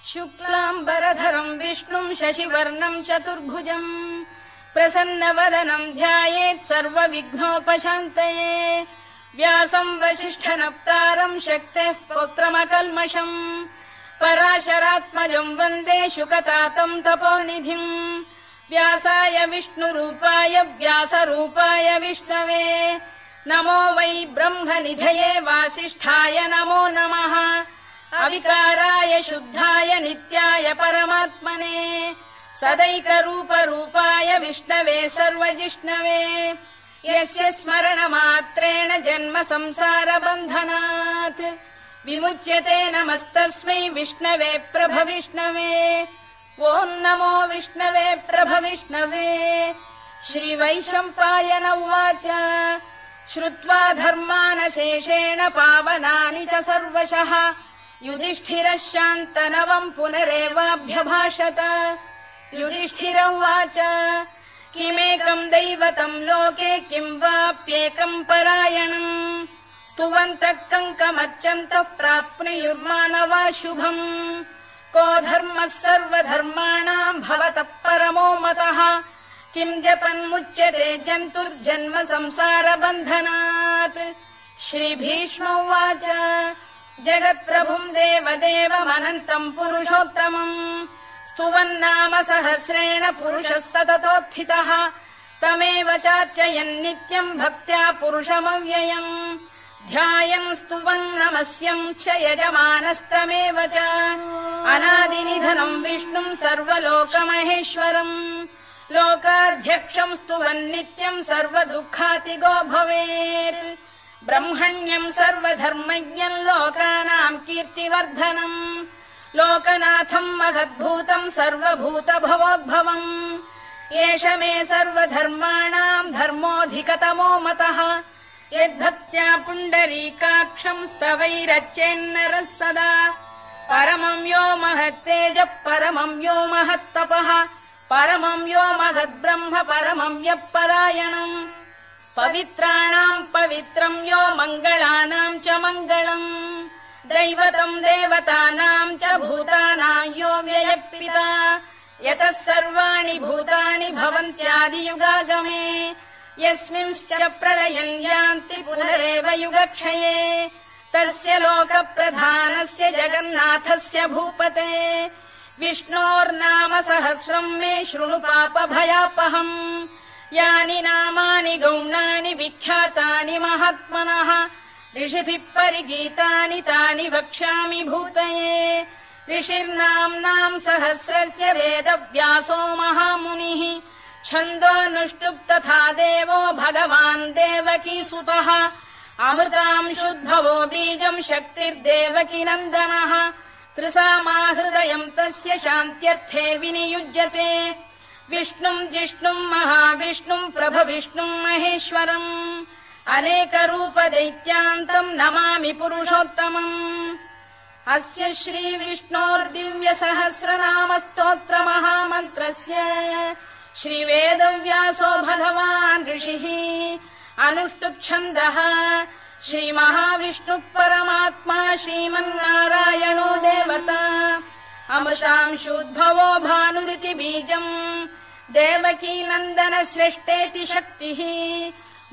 शुक्लाम्बरधरम् विष्णुम् शशिवर्णम् चतुर्भुजम् प्रसन्नवदनम् ध्यायेत् सर्वविघ्नोपशान्तये व्यासम् वसिष्ठनप्तारम् शक्तेः पौत्रमकल्मषम् पराशरात्मजम् वन्दे शुकतातम् तपोनिधिम् व्यासाय विष्णुरूपाय व्यासरूपाय विष्णवे नमो वै ब्रह्मनिधये वासिष्ठाय नमो नमः अविकाराय शुद्धाय नित्याय परमात्मने सदैकरूपरूपाय विष्णवे सर्वजिष्णवे यस्य स्मरणमात्रेण जन्म संसारबन्धनात् विमुच्यते नमस्तस्मै विष्णवे प्रभविष्णवे ॐ नमो विष्णवे प्रभविष्णवे श्रीवैशम्पायन उवाच श्रुत्वा धर्मानशेषेण पावनानि च सर्वशः युधिष्ठिरः शान्तनवम् पुनरेवाभ्यभाषत युधिष्ठिर उवाच किमेकम् दैवतम् लोके किम् वाप्येकम् परायणम् स्तुवन्तः कङ्कमर्चन्तः प्राप्नुयुर्मानवा शुभम् को धर्मः सर्वधर्माणाम् भवतः परमो मतः किम् जपन्मुच्यते जन्तुर्जन्म संसारबन्धनात् श्रीभीष्म उवाच जगत्प्रभुम् देवदेवमनन्तम् पुरुषोत्तमम् स्तुवन्नाम सहस्रेण पुरुषः सततोत्थितः तमेव चार्चयन्नित्यम् भक्त्या पुरुषमव्ययम् ध्यायम् स्तुवन् नमस्यम् च यजमानस्तमेव च अनादिनिधनम् विष्णुम् सर्वलोकमहेश्वरम् लोकाध्यक्षम् स्तुवन्नित्यम् सर्वदुःखातिगो भवेत् ब्रह्मण्यम् सर्वधर्मज्ञम् लोकानाम् कीर्तिवर्धनम् लोकनाथम् महद्भूतम् सर्वभूतभवोद्भवम् एष मे सर्वधर्माणाम् धर्मोऽधिकतमो मतः यद्भक्त्या पुण्डरीकाक्षम् स्तवैरच्चेन्नरः सदा परमम् यो महत्तेजः परमम् यो महत्तपः परमम् यो महद्ब्रह्म परमम् यः परायणम् पवित्राणाम् पवित्रम् यो मङ्गलानाम् च मङ्गलम् दैवतम् देवतानाम् च भूतानाम् यो व्ययपिता यतः सर्वाणि भूतानि भवन्त्यादियुगागमे यस्मिंश्च प्रलयम् यान्ति पुनरेव युगक्षये तस्य लोकप्रधानस्य जगन्नाथस्य भूपते विष्णोर्नाम सहस्रम् मे शृणु पापभयापहम् यानि नामानि गौणानि विख्यातानि महात्मनः ऋषिभिः परिगीतानि तानि वक्ष्यामि भूतये ऋषिर्नाम्नाम् सहस्रस्य वेदव्यासो महामुनिः छन्दोऽनुष्टुप् तथा देवो भगवान् देवकीसुतः अमृतांशुद्भवो बीजम् शक्तिर्देवकी नन्दनः त्रिसामाहृदयम् तस्य शान्त्यर्थे विनियुज्यते विष्णुम् जिष्णुम् महाविष्णुम् प्रभविष्णुम् महेश्वरम् अनेकरूपदैत्यान्तम् नमामि पुरुषोत्तमम् अस्य श्रीविष्णोर्दिव्यसहस्रनामस्तोत्रमहामन्त्रस्य श्रीवेदव्यासो भगवान् ऋषिः अनुष्टुप्छन्दः श्रीमहाविष्णुः परमात्मा श्रीमन्नारायणो देवता अमृतांशुद्भवो भानुरिति बीजम् देवकी नन्दन श्रेष्ठेति शक्तिः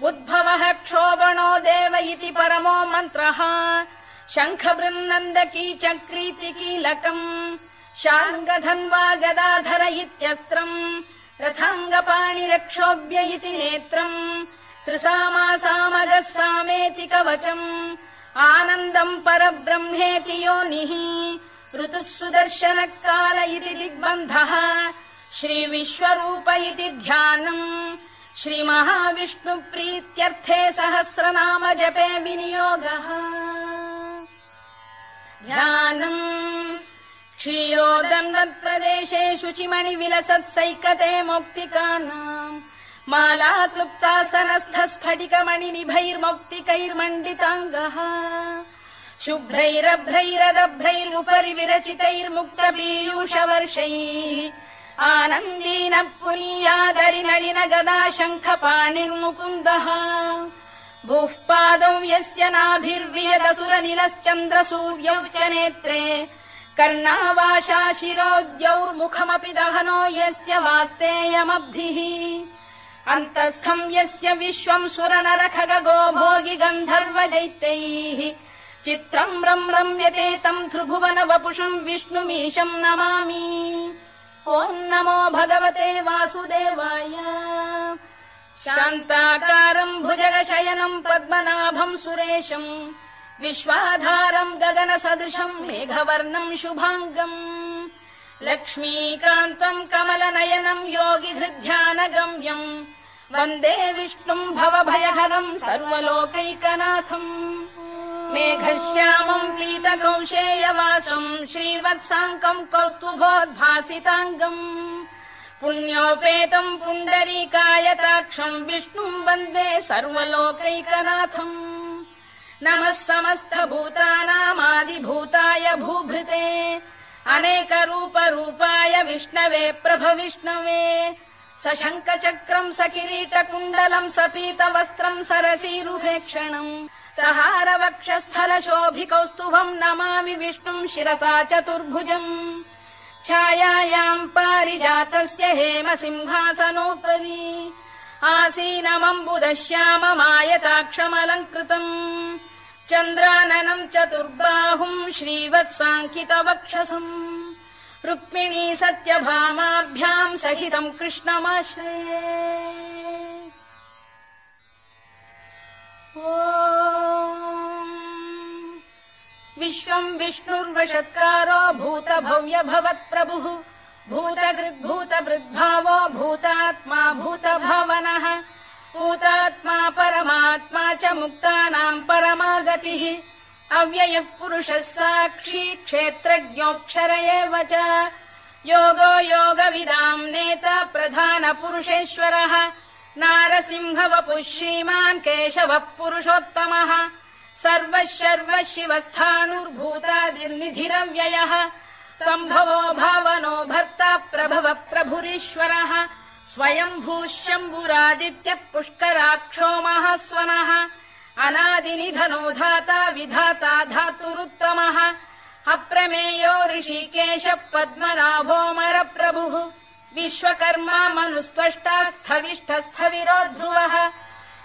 उद्भवः क्षोभणो देव इति परमो मन्त्रः शङ्खबृन्नन्दकी चक्रीति कीलकम् शार्ङ्गधन्वा गदाधर इत्यस्त्रम् रथाङ्गपाणिरक्षोभ्य इति नेत्रम् त्रिसामासामगः सामेति कवचम् आनन्दम् परब्रह्मेति योनिः ऋतुः सुदर्शनकाल इति दिग्बन्धः श्रीविश्वरूप इति ध्यानम् श्रीमहाविष्णुप्रीत्यर्थे सहस्रनाम जपे विनियोगः ध्यानम् क्षीरोदन्वत्प्रदेशे शुचिमणिविलसत्सैकते मौक्तिकानाम् माला क्लुप्तासनस्थ स्फटिकमणिनिभैर्मौक्तिकैर्मण्डिताङ्गः शुभ्रैरभ्रैरदभ्रैरुपरि विरचितैर्मुक्तपीयूषवर्षैः आनन्दीन पुनीयादरि नलिन गदा शङ्खपाणिर्मुकुन्दः भूः पादौ यस्य नाभिर्वियदसुरनिलश्चन्द्रसूर्यौ च नेत्रे कर्णावाशा शिरोद्यौर्मुखमपि दहनो यस्य वास्तेयमब्धिः अन्तस्थम् यस्य विश्वम् सुरनरखगो भोगि गन्धर्व दैत्यैः चित्रम् रम्यते तम् त्रिभुवन वपुषम् विष्णुमीशम् नमामि। ॐ नमो भगवते वासुदेवाय। शान्ताकारम् भुजगशयनम् पद्मनाभम् सुरेशम् विश्वाधारम् गगनसदृशम् मेघवर्णम् शुभाङ्गम् लक्ष्मीकान्तम् कमलनयनम् योगिहृध्यानगम्यम् वन्दे विष्णुम् भवभयहरम् सर्वलोकैकनाथम् मेघश्यामम् पीतकौशेयवासम् श्रीवत्साङ्कम् कौस्तुभोद्भासिताङ्गम् पुण्योपेतम् पुण्डरीकायताक्षम् विष्णुम् वन्दे सर्वलोकैकनाथम् नमः समस्तभूतानामादिभूताय भूभृते अनेकरूपरूपाय विष्णवे प्रभविष्णवे सशङ्खचक्रम् सकिरीटकुण्डलम् सपीतवस्त्रम् सरसीरुभेक्षणम् सहारवक्षस्थलशोभिकौस्तुभम् नमामि विष्णुम् शिरसा चतुर्भुजम् छायायाम् पारिजातस्य हेमसिंहासनोपरि आसीनमम्बुदश्याममायताक्षमलङ्कृतम् चन्द्राननम् चतुर्बाहुम् श्रीवत्साङ्कितवक्षसम् रुक्मिणी सत्यभामाभ्याम् सहितम् कृष्णमाश्रये। विश्वम् विष्णुर्वषत्कारो भूतभव्य भवत्प्रभुः भूतकृद्भूतभृद्भावो भूतात्मा भूतभावनः भूतात्मा परमात्मा च मुक्तानाम् परमागतिः अव्ययः पुरुषः साक्षी क्षेत्रज्ञोऽक्षर एव च योगो योगविदाम् नेता प्रधानपुरुषेश्वरः नारसिंहवपुः श्रीमान् केशवः पुरुषोत्तमः सर्वः शर्वः शिवस्थाणुर्भूतादिर्निधिरव्ययः सम्भवो भावनो भर्ता प्रभवः प्रभुरीश्वरः स्वयम्भूः शम्भुरादित्यः पुष्कराक्षो महास्वनः अनादिनिधनो धाता विधाता धातुरुत्तमः अप्रमेयो ऋषिकेशः पद्मनाभोऽमरप्रभुः विश्वकर्मा मनुस्त्वष्टा स्थविष्ठस्थविरो ध्रुवः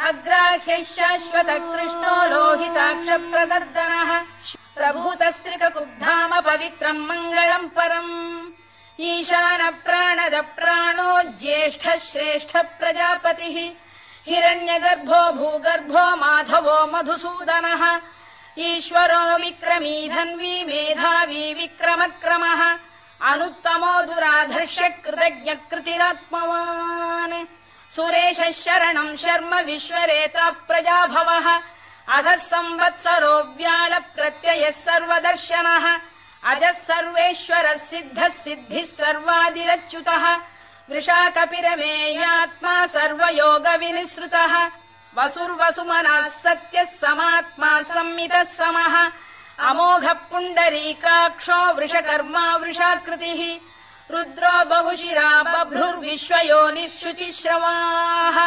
अग्राह्यः शाश्वतः कृष्णो लोहिताक्षप्रदर्दनः प्रभूतस्त्रिककुब्धाम पवित्रम् मङ्गलम् परम् ईशान प्राणद प्राणो ज्येष्ठः श्रेष्ठः प्रजापतिः हिरण्यगर्भो भूगर्भो माधवो मधुसूदनः ईश्वरो विक्रमी धन्वी मेधावी विक्रमक्रमः अनुत्तमो दुराधर्ष्य कृतज्ञ कृतिरात्मवान् सुरेशः शरणम् शर्म विश्वरेता प्रजाभवः अधः संवत्सरो व्याल प्रत्ययः सर्वदर्शनः अजः सर्वेश्वरः सिद्धः सिद्धिः सर्वादिरच्युतः वृषाकपिरमेयात्मा सर्वयोगविनिसृतः वसुर्वसुमनः सत्यः समात्मा संमितः समः अमोघः पुण्डरीकाक्षो वृषकर्मा वृषाकृतिः रुद्रो बहुशिरा बभ्रुर्विश्वयोनिः शुचिश्रवाः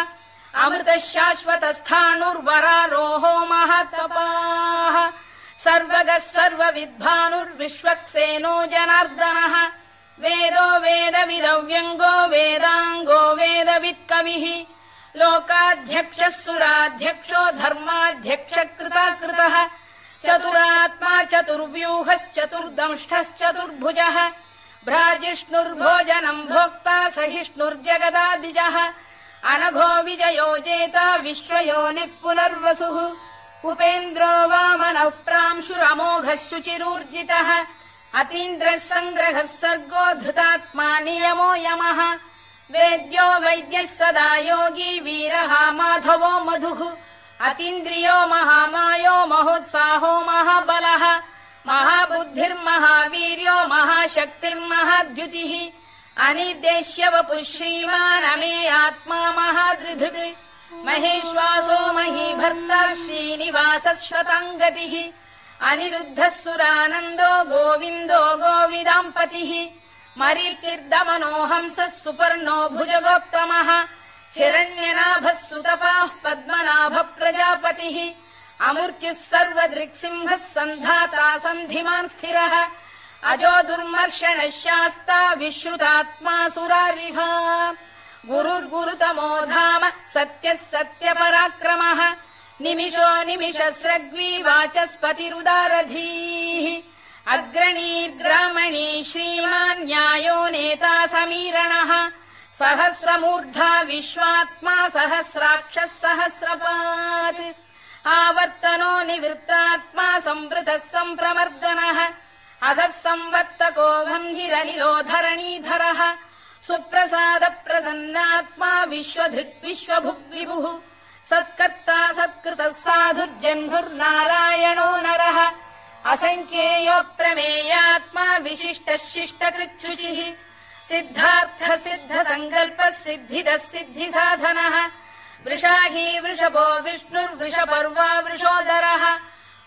अमृतः शाश्वतस्थाणुर्वरारोहो महातपाः सर्वगः सर्वविद्भानुर्विश्वक्सेनो जनार्दनः वेदो वेदविदव्यङ्गो वेदाङ्गो वेदवित्कविः लोकाध्यक्षः सुराध्यक्षो धर्माध्यक्षः कृताकृतः चतुरात्मा चतुर्व्यूहश्चतुर्दंष्टश्चतुर्भुजः भ्राजिष्णुर्भोजनम् भोक्ता सहिष्णुर्जगदादिजः अनघो विजयो जेता विश्वयोनिः पुनर्वसुः उपेन्द्रो वामनः प्रांशुरमोघः शुचिरूर्जितः अतीन्द्रः सङ्ग्रहः सर्गो धृतात्मा नियमो यमः वेद्यो वैद्यः सदा योगी वीरः माधवो मधुः अतीन्द्रियो महामायो महोत्साहो महाबलः महाबुद्धिर्महावीर्यो महाशक्तिर्महाद्युतिः अनिर्देश्य वपुः श्रीमान् अमे आत्मा महादृधृत् महेश्वासो महीभर्ता श्रीनिवासः शताङ्गतिः अनिरुद्धः सुरानन्दो गोविन्दो गोविदाम्पतिः मरीचिर्दमनो हंसः सुपर्णो भुजगोत्तमः हिरण्यनाभः सुतपाः पद्मनाभः प्रजापतिः अमृत्युः सर्वदृक्सिंहः सन्धाता सन्धिमान् स्थिरः अजो दुर्मर्षणः शास्ता विश्रुतात्मा सुरारिः गुरुर्गुरुतमो धाम सत्यः सत्यपराक्रमः निमिषो निमिषस्रग्वी वाचस्पतिरुदारधीः अग्रणीर्ग्रामणी श्रीमान् न्यायो नेता समीरणः सहस्रमूर्धा विश्वात्मा सहस्राक्षः सहस्रपात् आवर्तनो निवृत्तात्मा संवृतः सम्प्रमर्दनः अधः संवर्तको वह्निरनिलो धरणीधरः सुप्रसाद प्रसन्नात्मा विश्वधृक् विश्वभुग्विभुः सत्कर्ता सत्कृतः साधुर्जह्नुर्नारायणो नरः असङ्ख्येयो प्रमेयात्मा विशिष्टः शिष्टकृच्छुचिः सिद्धार्थ सिद्ध सङ्कल्पः सिद्धिदः सिद्धिसाधनः वृषाही वृषभो विष्णुर्वृषपर्वा वृषोदरः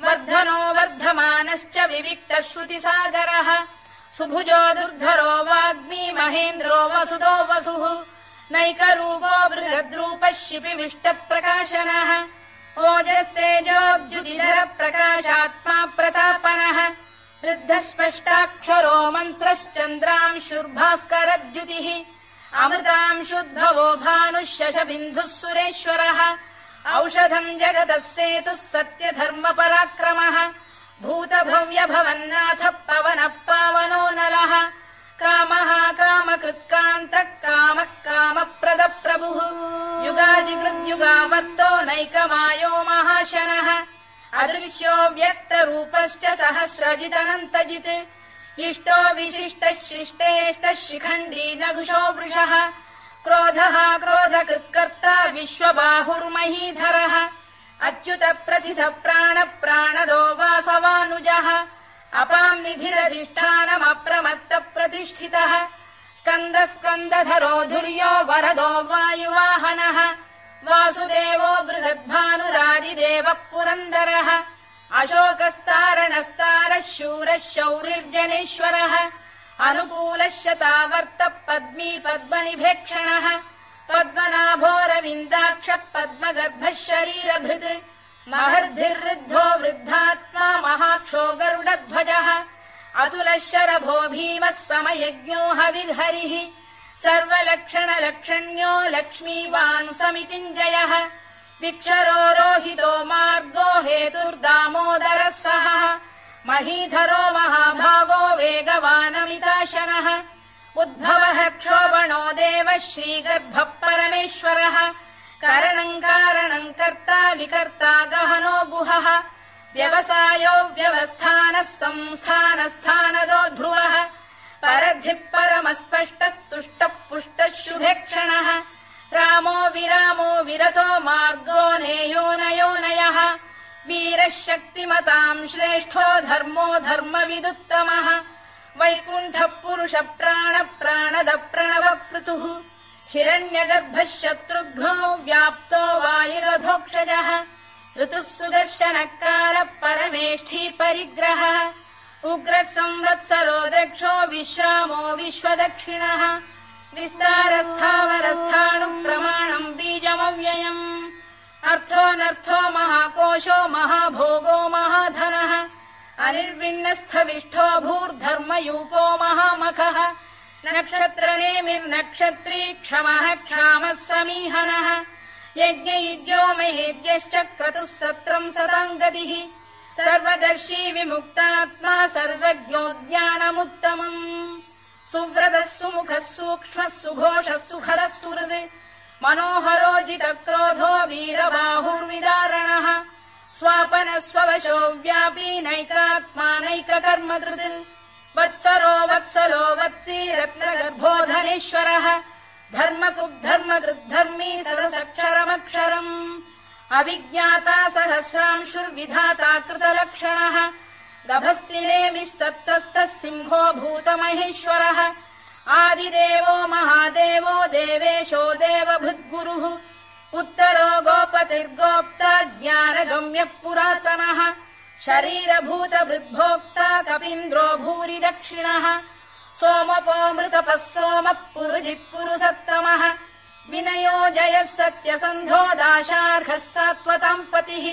वर्धनो वर्धमानश्च विविक्तः श्रुतिसागरः सुभुजो दुर्धरो वाग्मी महेन्द्रो वसुदो वसुः नैकरूपो बृहद्रूपः शिपिविष्टप्रकाशनः ओजस्तेजोऽब्जुदिधरः प्रकाशात्मा प्रतापनः वृद्धः स्पष्टाक्षरो मन्त्रश्चन्द्रांशुर्भास्करद्युतिः अमृतांशुद्भवो भानुः शशबिन्दुः सुरेश्वरः औषधम् जगतः सेतुः सत्यधर्मपराक्रमः भूतभव्यभवन्नाथः पवनः पावनो नलः कामः कामकृत्कान्तः कामः कामप्रदः प्रभुः युगादिकृद्युगावर्तो नैकमायो महाशनः अदृश्यो व्यक्तरूपश्च सहस्रजिदनन्तजित् इष्टो विशिष्टः शिष्टेष्टः शिखण्डी नघुषो वृषः क्रोधः क्रोधकृत्कर्ता विश्वबाहुर्महीधरः अच्युत प्रथित प्राणदो वासवानुजः अपाम् निधिरधिष्ठानमप्रमत्त प्रतिष्ठितः स्कन्दधरो धुर्यो वरदो वायुवाहनः वासुदेवो बृहद्भानुरादिदेवः पुरन्दरः अशोकस्तारणस्तारः शूरः शौरिर्जनेश्वरः अनुकूलः शतावर्तः पद्मी पद्मनिभेक्षणः पद्मनाभोरविन्दाक्षः पद्मगर्भः शरीरभृत् महर्धिर्वृद्धो वृद्धात्मा महाक्षो गरुडध्वजः अतुलः शरभो भीमः समयज्ञो हविर्हरिः सर्वलक्षणलक्षण्यो लक्ष्मीवान् समितिञ्जयः विक्षरो रोहितो मार्गो हेतुर्दामोदरः सहः महीधरो महाभागो वेगवानमिताशनः उद्भवः क्षोभणो देवः श्रीगर्भः परमेश्वरः करणम् कारणम् कर्ता विकर्ता गहनो गुहः व्यवसायो व्यवस्थानः संस्थानस्थानदो ध्रुवः परधिः परमस्पष्टस्तुष्टः पुष्टः शुभेक्षणः रामो विरामो विरतो मार्गो नेयोनयोनयः वीरः शक्तिमताम् श्रेष्ठो धर्मो धर्मविदुत्तमः वैकुण्ठः पुरुष प्राण प्राणद प्रणव पृतुः हिरण्यगर्भः शत्रुघ्नो व्याप्तो वायुरधोक्षजः ऋतुः सुदर्शनकालः परमेष्ठी परिग्रहः उग्रः संवत्सरो दक्षो विश्रामो विश्वदक्षिणः विस्तारस्थावरस्थाणुः प्रमाणम् बीजमव्ययम् अर्थोऽनर्थो महाकोशो महाभोगो महाधनः अनिर्विण्णस्थविष्ठो भूर्धर्मयूपो महामखः नक्षत्रनेमिर्नक्षत्री क्षमः क्षामः समीहनः यज्ञयुज्यो महेज्यश्च क्रतुः सत्रम् सताम् गतिः सर्वदर्शी विमुक्तात्मा सर्वज्ञो ज्ञानमुत्तमम् सुव्रतः सुमुखः सूक्ष्मः सुघोषः सुखदः सुहृद् मनोहरो जितक्रोधो वीरबाहुर्विदारणः स्वापनः स्ववशो व्यापी नैकात्मा नैककर्मकृत् वत्सरो वत्सलो वत्सी रत्नगर्भो धनेश्वरः धर्मकृद्धर्मकृद्धर्मी सरसक्षरमक्षरम् अभिज्ञाता सहस्रांशुर्विधाता कृतलक्षणः गभस्तिनेमिः सत्रस्तः सिंहो भूतमहेश्वरः आदिदेवो महादेवो देवेशो देवभृद्गुरुः उत्तरो गोपतिर्गोप्ता ज्ञानगम्यः पुरातनः शरीरभूतभृद्भोक्ता कपीन्द्रो भूरि दक्षिणः सोमपोऽमृतपः सोमः पुरुजित् पुरुसत्तमः विनयो जयः सत्यसन्धो दाशार्हः सात्वताम् पतिः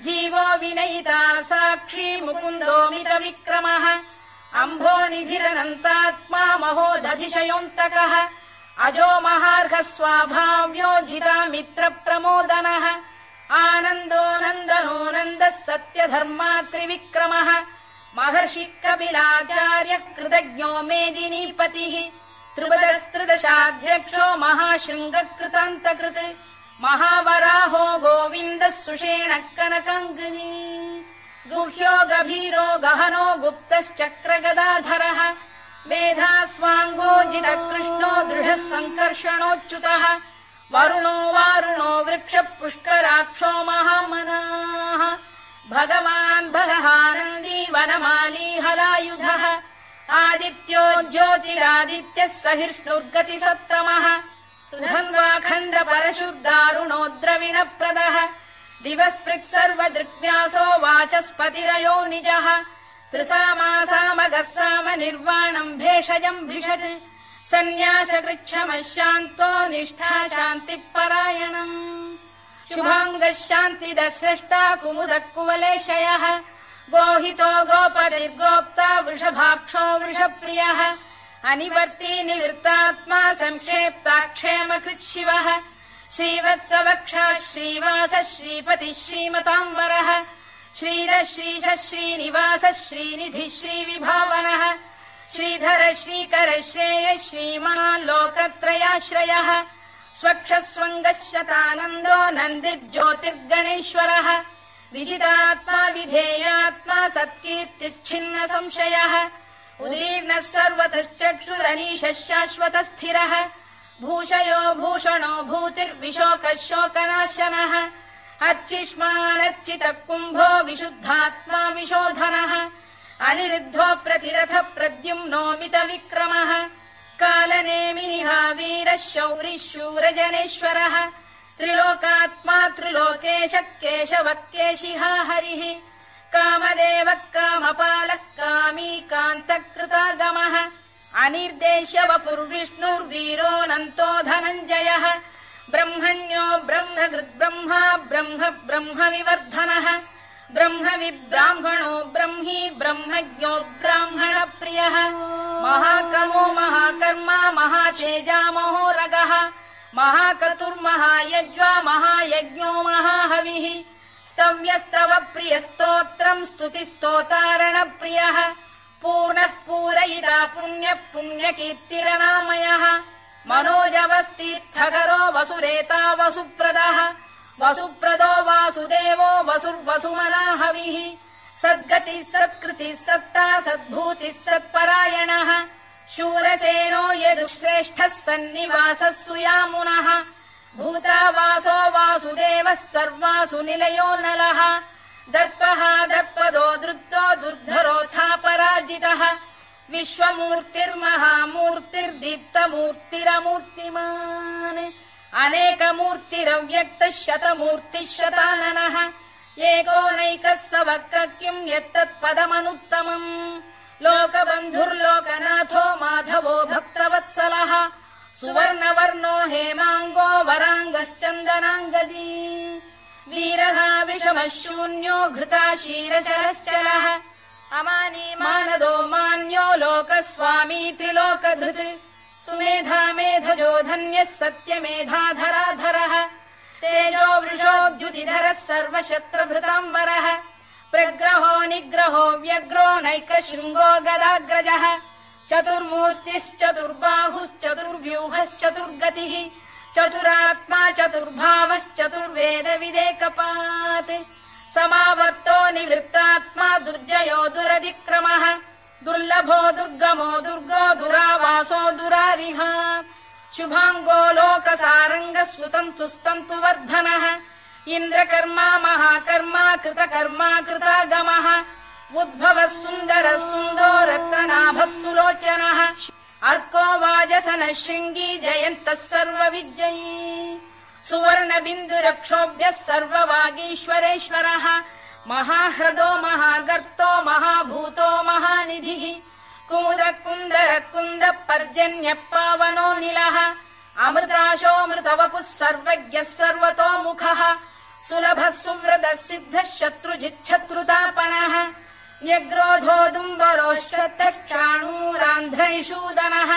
जीवो विनयिता साक्षी मुकुन्दो मितविक्रमः अम्भो निधिरनन्तात्मा महोदधिशयोऽन्तकः अजो महार्घः स्वाभाव्यो जितामित्रप्रमोदनः आनन्दो नन्दनो नन्दः सत्यधर्मात्रिविक्रमः महर्षि कपिलाचार्यः कृतज्ञो मेदिनीपतिः त्रिपदस्त्रिदशाध्यक्षो महाशृङ्गकृतान्तकृत् महावराहो गोविन्दः सुषेणः कनकाङ्गिनी गुह्यो गभीरो गहनो गुप्तश्चक्रगदाधरः मेधास्वाङ्गो जितकृष्णो दृढः सङ्कर्षणोच्युतः वरुणो वारुणो वृक्षः पुष्कराक्षो महामनाः भगवान् बलहानन्दी वनमाली हलायुधः आदित्यो ज्योतिरादित्यः सहिष्णुर्गतिसत्तमः सुधन्वाखण्ड परशुर्दारुणो द्रविणप्रदः दिवस्पृक् सर्वदृक्व्यासो वाचस्पतिरयो निजः त्रिसामासामगः साम निर्वाणम् भेषजम् भिषत् सन्न्यासकृच्छमः शान्तो निष्ठा शान्तिपरायणम् शुभाङ्गः शान्तिदः स्रष्टा कुमुदः कुवलेशयः गोहितो गोपतिर्गोप्ता वृषभाक्षो वृषप्रियः अनिवर्ती निवृत्तात्मा संक्षेप्ताक्षेमकृत् शिवः श्रीवत्सवक्षः श्रीवासः श्रीपतिः श्रीमताम्बरः श्रीरः श्रीशः श्रीनिवासः श्रीनिधिः श्रीविभावनः श्रीधर श्रीकर श्रेयः श्रीमान् लोकत्रयाश्रयः स्वक्षः स्वङ्गः शतानन्दो नन्दिर्ज्योतिर्गणेश्वरः विजितात्मा विधेयात्मा सत्कीर्तिश्छिन्न संशयः उदीर्णः सर्वतश्चक्षुरनीशः शाश्वतः स्थिरः भूषयो भूषणो भूतिर्विशोकः शोकनाशनः अर्चिष्मानर्चितः कुम्भो विशुद्धात्मा विशोधनः अनिरुद्धो प्रतिरथ प्रद्युम्नोमित विक्रमः कालनेमिनिः वीरः शौरिः शूरजनेश्वरः त्रिलोकात्मा त्रिलोकेशः केशवः केशिहा हरिः कामदेवः कामपालः कामी कान्तकृतागमः अनिर्देश्य वपुर्विष्णुर्वीरोऽनन्तो धनञ्जयः ब्रह्मण्यो ब्रह्मकृद्ब्रह्मा ब्रह्म ब्रह्मविवर्धनः ब्रह्मविब्राह्मणो ब्रह्मी ब्रह्मज्ञो ब्राह्मणप्रियः महाक्रमो महाकर्मा महातेजामहोरगः महाक्रतुर्महायज्वा महायज्ञो महाहविः स्तव्यस्तव प्रियस्तोत्रम् स्तुतिस्तोतारणप्रियः पूर्णः पूरयिता पुण्यः पुण्यकीर्तिरनामयः मनोजवस्तीर्थकरो वसुरेता वसुप्रदः वसुप्रदो वासुदेवो वसुर्वसुमनाहविः सद्गतिः सत्कृतिः सत्ता सद्भूतिः सत्परायणः शूरसेनो यदुश्रेष्ठः सन्निवासः सुयामुनः भूतावासो वासुदेवः सर्वासु निलयो नलः दर्पः दर्पदो दृप्तो दुर्धरोऽथापराजितः विश्वमूर्तिर्महामूर्तिर्दीप्तमूर्तिरमूर्तिमान् अनेकमूर्तिरव्यक्तः शतमूर्तिः शताननः एकोनैकः स वक्र किम् यत्तत्पदमनुत्तमम् लोकबन्धुर्लोकनाथो माधवो भक्तवत्सलः सुवर्णवर्णो हेमाङ्गो वराङ्गश्चन्दनाङ्गदी वीरः विषमः शून्यो घृता क्षीरचरश्चलः अमानी मानदो मान्यो लोकस्वामी त्रिलोकभृत् सुमेधा मेधजो धन्यः सत्यमेधाधराधरः तेजो वृषोद्युतिधरः सर्वशत्रभृताम्बरः प्रग्रहो निग्रहो व्यग्रो नैकशृङ्गो गदाग्रजः चतुर्मूर्तिश्चतुर्बाहुश्चतुर्व्यूहश्चतुर्गतिः चतुरात्मा चतुर्भावश्चतुर्वेदविदेकपात् समावर्तो निवृत्तात्मा दुर्जयो दुरतिक्रमः दुर्लभो दुर्गमो दुर्गो दुरावासो दुरारिः शुभाङ्गो लोकसारङ्गः सुतन्तुस्तन्तु वर्धनः इन्द्रकर्मा महाकर्मा कृतकर्मा कृतागमः उद्भवः सुन्दरः सुन्दो रत्ननाभः सुलोचनः अर्को वाजसनः शृङ्गी जयन्तः सर्वविजयी सुवर्णबिन्दुरक्षोभ्यः सर्ववागीश्वरेश्वरः महाह्रदो महागर्तो महाभूतो महानिधिः कुमुदः कुन्दरः कुन्दः पर्जन्यः पावनो निलः अमृताशोऽमृतवपुः सर्वज्ञः सर्वतोमुखः सुलभः सुव्रतः सिद्धः शत्रुजिच्छत्रुतापनः न्यग्रोधोदुम्बरोश्रतश्चाणू मणिषूदनः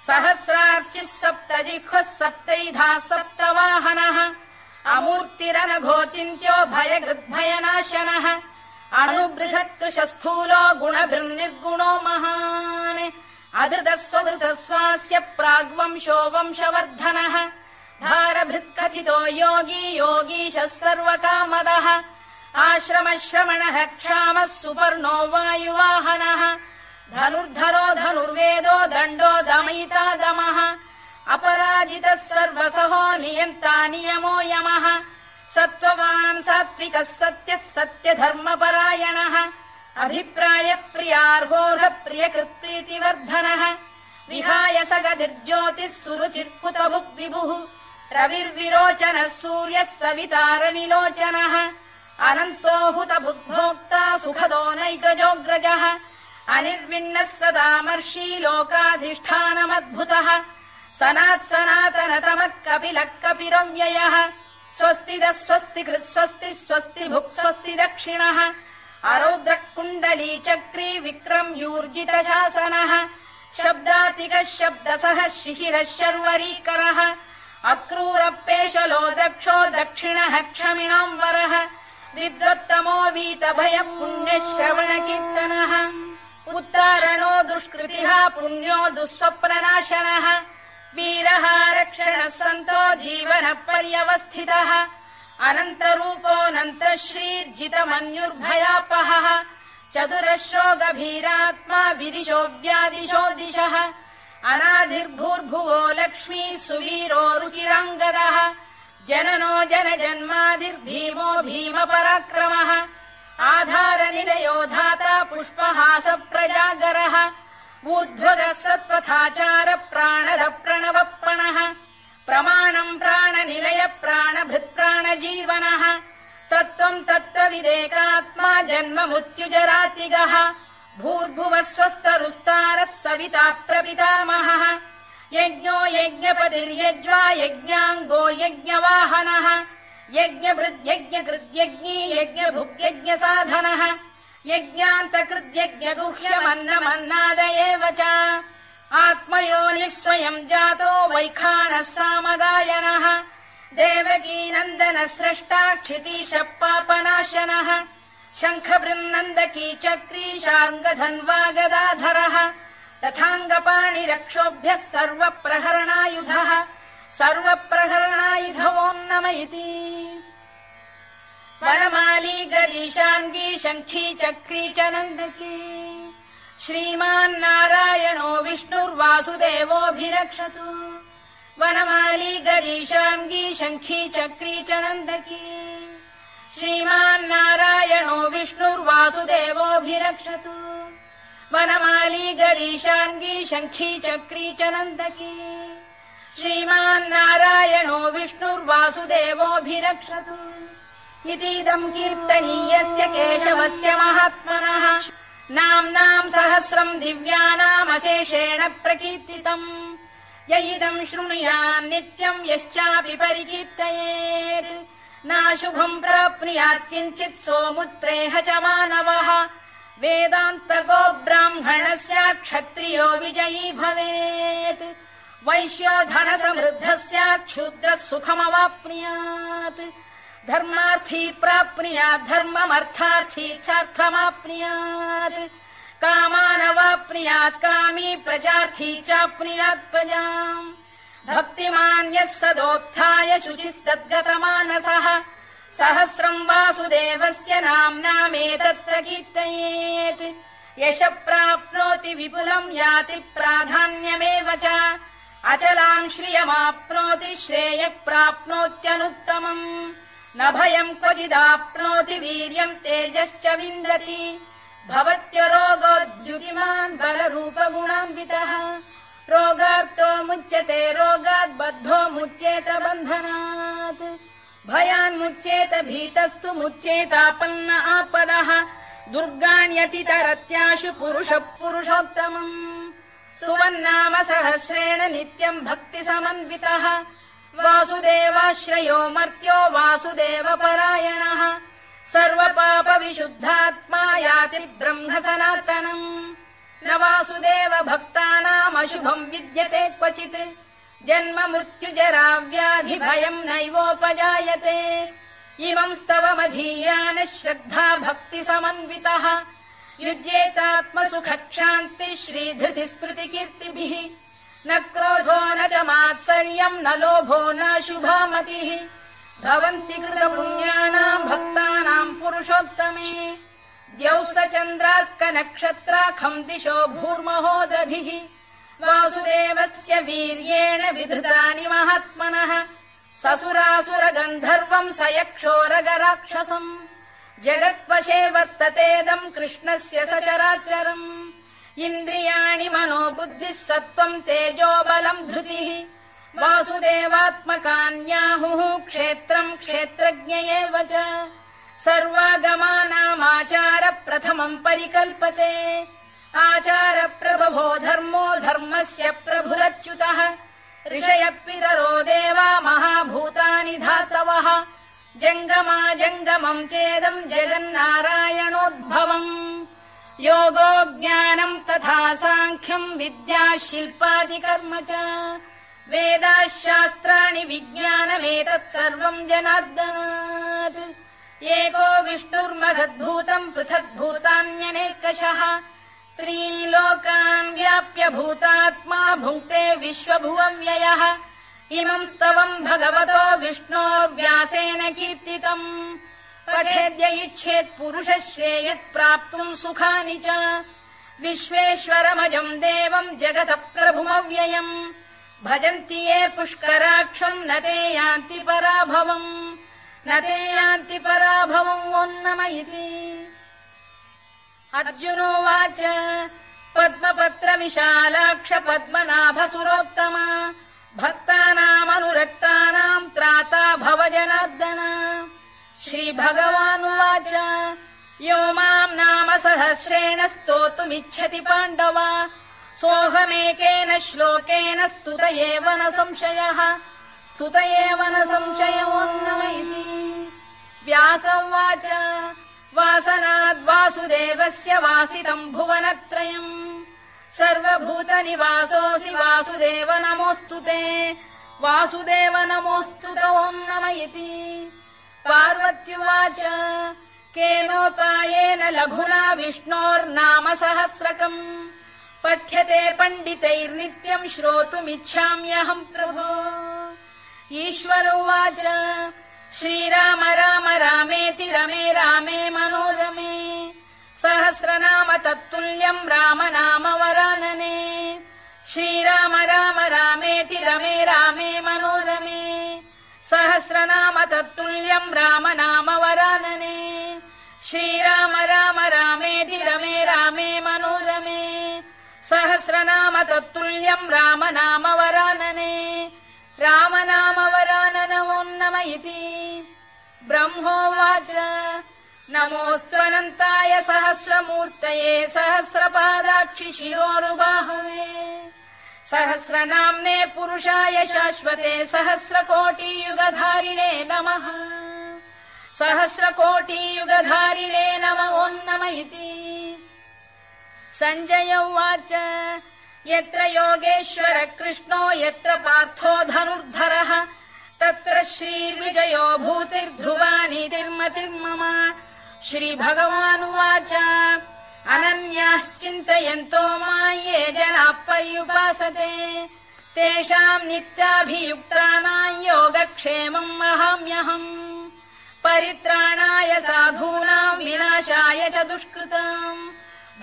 सहस्रार्चिः सप्तजिह्वः सप्तैधा सप्तवाहनः अमूर्तिरनघोचिन्त्यो भयगृद्भयनाशनः अणुबृहत्कृशस्थूलो गुणभिर्निर्गुणो महान् अधृतस्वधृतस्वास्य प्राग्वंशो वंशवर्धनः भारभृत्कथितो योगी योगीशः सर्वकामदः आश्रमश्रमणः क्षामः सुपर्णो वायुवाहनः धनुर्धरो धनुर्वेदो दण्डो दमयिता दमः अपराजितः सर्वसहो नियन्ता नियमो यमः सत्त्ववान् सात्विकः सत्यः सत्यधर्मपरायणः अभिप्रायप्रियार्होर्ह प्रियकृत्प्रीतिवर्धनः विहाय सगतिर्ज्योतिः सुरुचिर्कुतभुग्विभुः रविर्विरोचनः सूर्यः सवितारविलोचनः अनन्तो हुतभुग्भोक्ता सुखदो नैकजोऽग्रजः अनिर्विण्णः सदामर्षी लोकाधिष्ठानमद्भुतः सनात्सनातनतमः कपिलः कपिरव्ययः स्वस्तिदः स्वस्तिकृत् स्वस्ति स्वस्ति भुक् स्वस्ति दक्षिणः अरौद्रः कुण्डली चक्री विक्रम्यूर्जितशासनः शब्दातिकः शब्दसः शिशिरः शर्वरीकरः अक्रूरपेशलो दक्षो दक्षिणः क्षमिणाम्बरः विद्वत्तमो वीतभयः पुण्यश्रवणकीर्तनः उत्तारणो दुष्कृतिः पुण्यो दुःस्वप्ननाशनः वीरः रक्षणः सन्तो जीवनः पर्यवस्थितः अनन्तरूपोऽनन्तः श्रीर्जितमन्युर्भयापहः चतुरश्रो गभीरात्मा विदिशो व्यादिशो दिशः अनाधिर्भूर्भुवो लक्ष्मी सुवीरो रुचिराङ्गदः जननो जनजन्मादिर्भीमो भीमपराक्रमः आधारनिलयो धाता पुष्पहास प्रजागरः ऊर्ध्वगः सत्पथाचार प्राणद प्रणवप्रणः प्रमाणम् प्राणनिलय प्राणभृत्प्राणजीवनः तत्त्वम् तत्त्वविदेकात्मा जन्म मृत्युजरातिगः भूर्भुवः स्वस्तरुस्तारः सविता प्रपितामहः यज्ञो यज्ञपतिर्यज्वा यज्ञाङ्गो यज्ञवाहनः यज्ञभृद्यज्ञकृद्यज्ञी यज्ञभुग्यज्ञसाधनः यज्ञान्तकृद्यज्ञगुह्यमन्नमन्नाद एव च आत्मयोनिः स्वयम् जातो वैखानः सामगायनः देवकीनन्दनः स्रष्टा क्षितीशः पापनाशनः शङ्खबृन्नन्दकी चक्री शार्ङ्गधन्वा गदाधरः तथाङ्गपाणिरक्षोभ्यः सर्वप्रहरणायुधः सर्वप्रहरणायुधवोन्नम इति वनमाली गरीशाङ्गी शङ्खी चक्री च नन्दकी श्रीमान्नारायणो विष्णुर्वासुदेवोऽभिरक्षतु वनमाली गरीशाङ्गी शङ्खी चक्री च नन्दकी श्रीमान्नारायणो विष्णुर्वासुदेवोऽभिरक्षतु वनमाली गरीशाङ्गी शङ्खी चक्री च नन्दकी श्रीमान्नारायणो विष्णुर्वासुदेवोऽभिरक्षतु इतीदम् कीर्तनीयस्य केशवस्य महात्मनः नाम्नाम् सहस्रम् दिव्यानामशेषेण प्रकीर्तितम् य इदम् शृणुयान् नित्यम् यश्चापि परिकीर्तयेत् नाशुभम् प्राप्नुयात् किञ्चित् सोमुत्रेह च मानवः वेदान्तको ब्राह्मणः स्यात् क्षत्रियो विजयी भवेत् वैश्यो धनसमृद्धः स्यात् क्षुद्रः सुखमवाप्नुयात् धर्मार्थी प्राप्नुयात् धर्ममर्थार्थी चार्थमाप्नुयात् कामानवाप्नुयात् कामी प्रजार्थी चाप्नुयात् प्रजाम् भक्तिमान् यः सदोत्थाय शुचिस्तद्गतमानसः सहस्रम् वासुदेवस्य नाम्नामेतत् प्रकीर्तयेत् यशः प्राप्नोति विपुलम् याति प्राधान्यमेव च अचलाम् श्रियमाप्नोति श्रेयः प्राप्नोत्यनुत्तमम् न भयम् क्वचिदाप्नोति वीर्यम् तेजश्च विन्दति भवत्यरोगोद्युतिमान् बलरूपगुणान्वितः रोगार्तो मुच्यते रोगात् बद्धो मुच्येत बन्धनात् भयान्मुच्येत भीतस्तु मुच्येतापन्न आपदः दुर्गाण्यतितरत्याशु पुरुषः पुरुषोत्तमम् सुवन्नाम सहस्रेण नित्यम् भक्तिसमन्वितः वासुदेवाश्रयो मर्त्यो वासुदेवपरायणः सर्वपापविशुद्धात्मा याति ब्रह्म सनातनम् न वासुदेव भक्तानाम् शुभम् विद्यते क्वचित् जन्म मृत्युजरा व्याधि भयम् नैवोपजायते इमं स्तवमधीयानः श्रद्धा भक्ति समन्वितः युज्येतात्मसुखक्षान्ति श्रीधृति स्मृति कीर्तिभिः न क्रोधो न च मात्सर्यम् न लोभो न शुभा मतिः भवन्ति कृतपुण्यानाम् भक्तानाम् पुरुषोत्तमे द्यौः स चन्द्रार्कनक्षत्राखम् दिशो भूर्महोदधिः वासुदेवस्य वीर्येण विधृतानि महात्मनः ससुरासुरगन्धर्वम् स यक्षोरगराक्षसम् जगत्वशे वर्ततेदम् कृष्णस्य सचराचरम् इन्द्रियाणि मनो बुद्धिः सत्त्वम् तेजो बलम् धृतिः वासुदेवात्मकान्याहुः क्षेत्रम् क्षेत्रज्ञ एव च सर्वागमानामाचार प्रथमम् परिकल्पते आचार प्रभवो धर्मो धर्मस्य प्रभुरच्युतः ऋषयः पितरो देवा महाभूतानि धातवः जङ्गमा जङ्गमम् चेदम् जगन्नारायणोद्भवम् योगो ज्ञानम् तथा साङ्ख्यम् विद्या शिल्पादिकर्म च वेदाः शास्त्राणि विज्ञानमेतत् सर्वम् जनार्दनात् एको विष्णुर्महद्भूतम् पृथग्भूतान्यनेकशः त्रीन् लोकान् व्याप्य भूतात्मा भुङ्क्ते विश्वभुवव्ययः इमम् स्तवम् भगवतो विष्णोर्व्यासेन कीर्तितम् पठेद्य इच्छेत् पुरुषः श्रेयत् प्राप्तुम् सुखानि च विश्वेश्वरमजम् देवम् जगतः प्रभुमव्ययम् भजन्ति ये पुष्कराक्षम् न ते यान्ति पराभवम् न ते यान्ति पराभवम् ओन्नम इति अर्जुनोवाच पद्मपत्र विशालाक्ष पद्मनाभसुरोत्तम भक्तानामनुरक्तानाम् त्राता भव जनार्दन श्रीभगवानुवाच यो माम् नाम सहस्रेण स्तोतुमिच्छति पाण्डव सोऽहमेकेन श्लोकेन स्तुत एव न संशयः स्तुत एव न संशयोन्नम इति व्यास उवाच वासनाद्वासुदेवस्य वासितम् भुवनत्रयम् सर्वभूतनिवासोऽसि वासुदेव नमोऽस्तु ते वासुदेव नमोऽस्तु ओन्नम इति पार्वत्युवाच केनोपायेन लघुना विष्णोर्नाम सहस्रकम् पठ्यते पण्डितैर्नित्यम् श्रोतुमिच्छाम्यहम् प्रभो ईश्वर उवाच श्रीराम राम रामेति रमे रामे मनोरमे सहस्रनाम तत्तुल्यम् राम नाम वरानने श्रीराम राम रामेति रमे रामे मनोरमे सहस्रनाम तत्तुल्यम् राम नाम वरानने श्रीराम राम रामेति रमे रामे मनोरमे सहस्रनाम तत्तुल्यम् राम नाम वरानने राम नाम वराननवोन्नम इति ब्रह्मोवाच नमोऽस्त्वनन्ताय सहस्रमूर्तये सहस्रपादाक्षि शिरोरुबाहवे सहस्रनाम्ने पुरुषाय शाश्वते सहस्रकोटियुगधारिणे नमः सहस्रकोटियुगधारिणे नमोऽन्नम इति सञ्जय उवाच यत्र योगेश्वर कृष्णो यत्र पार्थो धनुर्धरः तत्र श्रीर्विजयो भूतिर्ध्रुवानीतिर्मतिर्मम श्रीभगवानुवाच अनन्याश्चिन्तयन्तो मां ये जनाः पर्युपासते तेषाम् नित्याभियुक्तानां योगक्षेमम् वहाम्यहम् परित्राणाय साधूनां विनाशाय च दुष्कृताम्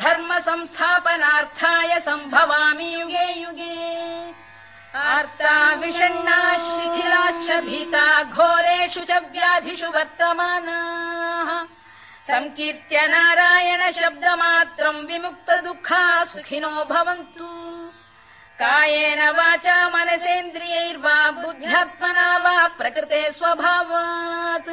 धर्म संस्थापनार्थाय सम्भवामि युगे युगे आर्ता विषण्णाः शिथिलाश्च भीता घोरेषु च व्याधिषु वर्तमानाः संकीर्त्य नारायण शब्दमात्रम् विमुक्त दुःखाः सुखिनो भवन्तु कायेन वाचा मनसेन्द्रियैर्वा बुद्ध्यात्मना वा प्रकृते स्वभावात्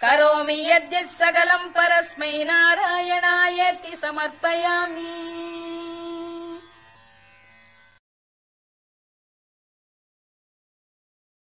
करोमि यद्यत् सकलम् परस्मै नारायणायेति समर्पयामि।